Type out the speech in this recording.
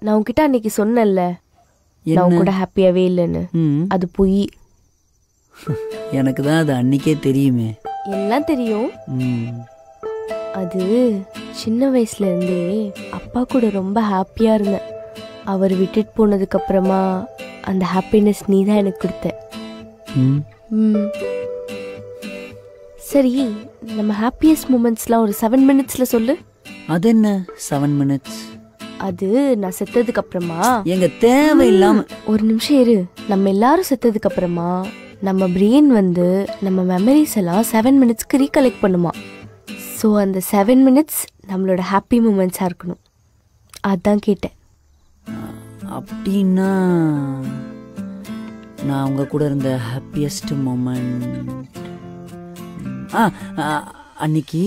நான் உன்கிட்ட அன்னைக்கு சொன்னேன்ல நான் உன் கூட ஹாப்பியாவே இல்லைன்னு. அது பொய். எனக்கு தான் அது அன்னைக்கே தெரியுமே. எல்லாம் தெரியும். அது சின்ன வயசுல இருந்தே அப்பா கூட ரொம்ப ஹாப்பியா இருந்தேன். அவர் விட்டுட்டு போனதுக்கு அப்புறமா அந்த ஹாப்பினஸ் நீ தான் எனக்கு கொடுத்த. சரி, நம்ம ஹாப்பியஸ்ட் மூமெண்ட்ஸ்லாம் ஒரு 7 மினிட்ஸ்ல சொல்லு. அது என்ன 7 மினிட்ஸ்? அது நான் செத்ததுக்கு அப்புறமா எங்க தேவையில்லாம. ஒரு நிமிஷம் இரு. நம்ம எல்லாரும் செத்ததுக்கு அப்புறமா நம்ம பிரெயின் வந்து நம்ம மெமரிஸ் எல்லாம் 7 மினிட்ஸ்க்கு ரீகலெக்ட் பண்ணுமா. ஸோ அந்த 7 மினிட்ஸ் நம்மளோட ஹாப்பி மூமெண்ட்ஸாக இருக்கணும். அதான் கேட்டேன். அப்படின்னா நான் அவங்க கூட இருந்த ஹாப்பியஸ்ட் மூமெண்ட் அன்னைக்கு